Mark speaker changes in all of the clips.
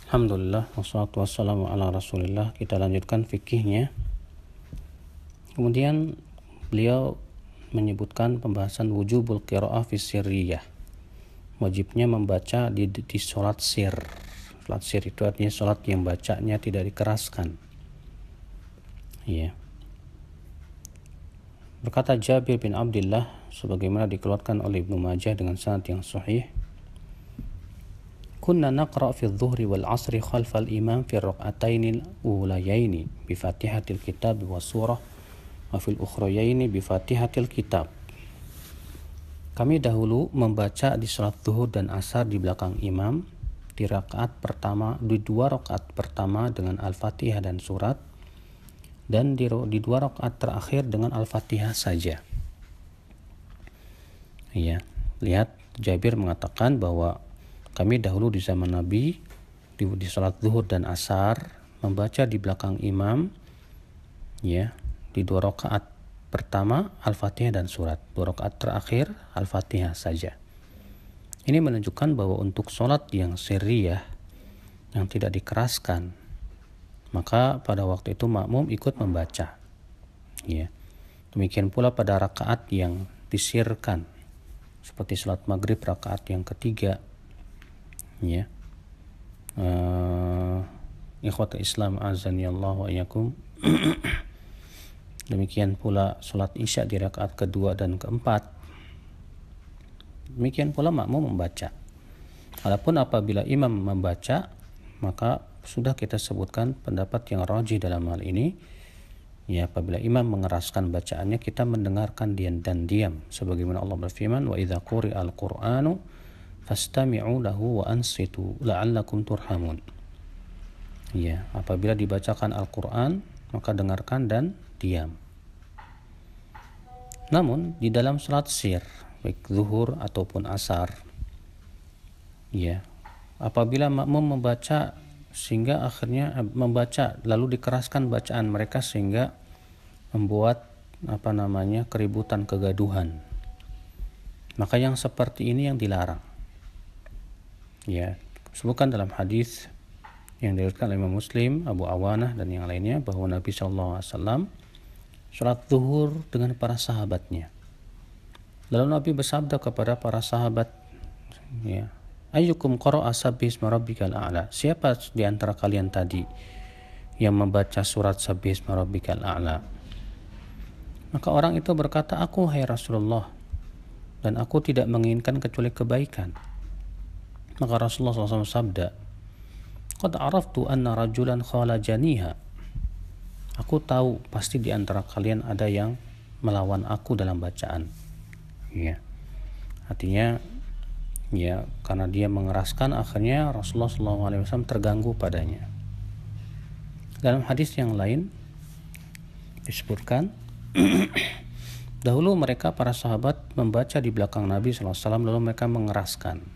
Speaker 1: Alhamdulillah, wassalatu wassalamu ala rasulillah. Kita lanjutkan fikihnya. Kemudian beliau menyebutkan pembahasan wujubul qiraah fi sirriyah. Wajibnya membaca di sholat sir. Sholat sir itu artinya sholat yang bacanya tidak dikeraskan. Ya. Berkata Jabir bin Abdullah sebagaimana dikeluarkan oleh Ibnu Majah dengan sanad yang sahih, kunna naqra fi adh-dhuhri wal 'asri khalfal imam fi ar-rak'atayn al-ulayayn bi Fatihatil Kitab wa surah wa fil ukhrayayn bi Fatihatil Kitab. Kami dahulu membaca di salat zuhur dan asar di belakang imam di dua rakaat pertama dengan Al-Fatihah dan surat, dan di dua rakaat terakhir dengan Al-Fatihah saja. Ya, lihat Jabir mengatakan bahwa kami dahulu di zaman Nabi di salat zuhur dan asar membaca di belakang imam, ya, di dua rakaat pertama Al-Fatihah dan surat, dua rakaat terakhir Al-Fatihah saja. Ini menunjukkan bahwa untuk sholat yang sirriyah, yang tidak dikeraskan, maka pada waktu itu makmum ikut membaca. Ya. Demikian pula pada rakaat yang disirkan, seperti sholat maghrib rakaat yang ketiga. Ya. Ikhwatul Islam azani Allah wa iyyakum. Demikian pula sholat isya di rakaat kedua dan keempat. Demikian pula makmum membaca. Adapun apabila imam membaca, maka sudah kita sebutkan pendapat yang rajih dalam hal ini. Ya, apabila imam mengeraskan bacaannya, kita mendengarkan dan diam, sebagaimana Allah berfirman, wa idza quri'al qur'anu fastami'u lahu wa ansitu la'allakum turhamun. Ya, apabila dibacakan Al-Qur'an, maka dengarkan dan diam. Namun di dalam salat sir, baik zuhur ataupun asar, ya, apabila makmum membaca sehingga akhirnya membaca lalu dikeraskan bacaan mereka sehingga membuat keributan, kegaduhan, maka yang seperti ini yang dilarang. Ya, sebutkan dalam hadis yang diriwayatkan oleh Imam Muslim, Abu Awanah dan yang lainnya bahwa Nabi SAW sholat zuhur dengan para sahabatnya. Lalu Nabi bersabda kepada para sahabat, ya, ayyukum qara'a sabbihisma rabbikal a'la? Siapa di antara kalian tadi yang membaca surat sabbihisma rabbikal a'la? Maka orang itu berkata, aku hai Rasulullah, dan aku tidak menginginkan kecuali kebaikan. Maka Rasulullah SAW sabda, qad araftu anna rajulan khalajaniha. Aku tahu pasti di antara kalian ada yang melawan aku dalam bacaan. Ya. Artinya, ya, karena dia mengeraskan, akhirnya Rasulullah SAW terganggu padanya. Dalam hadis yang lain disebutkan, dahulu mereka para sahabat membaca di belakang Nabi SAW, lalu mereka mengeraskan.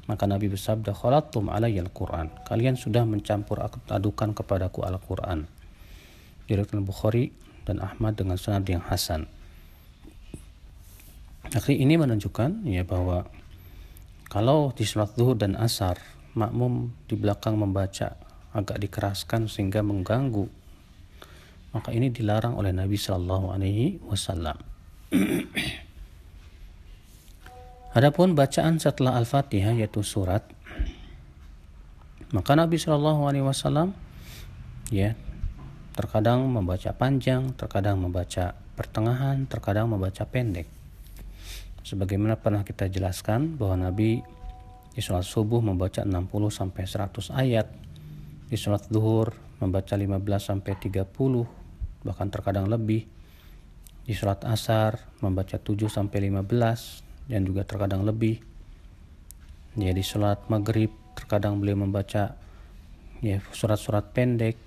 Speaker 1: Maka Nabi bersabda, khalattum alayyal Qur'an, kalian sudah mencampur adukan kepadaku Al-Qur'an. Diriwayatkan Bukhari dan Ahmad dengan sanad yang hasan. Akhirnya ini menunjukkan, ya, bahwa kalau di sholat zuhur dan asar makmum di belakang membaca agak dikeraskan sehingga mengganggu, maka ini dilarang oleh Nabi Shallallahu Alaihi Wasallam. Adapun bacaan setelah Al-Fatihah yaitu surat, maka Nabi Shallallahu Alaihi Wasallam, ya, terkadang membaca panjang, terkadang membaca pertengahan, terkadang membaca pendek. Sebagaimana pernah kita jelaskan bahwa Nabi di sholat subuh membaca 60-100 ayat, di sholat zuhur membaca 15-30, bahkan terkadang lebih, di sholat asar membaca 7-15 dan juga terkadang lebih. Ya, di sholat maghrib terkadang beliau membaca, ya, surat-surat pendek,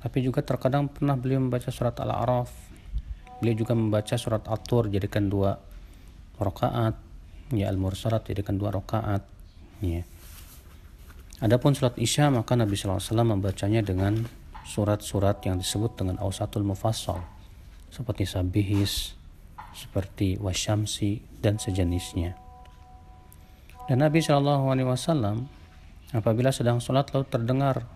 Speaker 1: tapi juga terkadang pernah beliau membaca surat Al-A'raf. Beliau juga membaca surat At-Tur jadikan 2 rakaat, ya, Al-Mursalat jadikan 2 rakaat. Ya. Adapun surat Isya, maka Nabi SAW membacanya dengan surat-surat yang disebut dengan Awsatul Mufassal, seperti Sabihis, seperti Wasyamsi dan sejenisnya. Dan Nabi SAW, Apabila sedang sholat lalu terdengar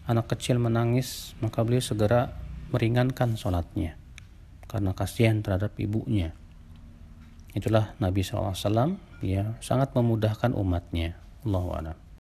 Speaker 1: anak kecil menangis, maka beliau segera meringankan sholatnya karena kasihan terhadap ibunya. Itulah Nabi SAW, ya, sangat memudahkan umatnya. Allahu a'lam.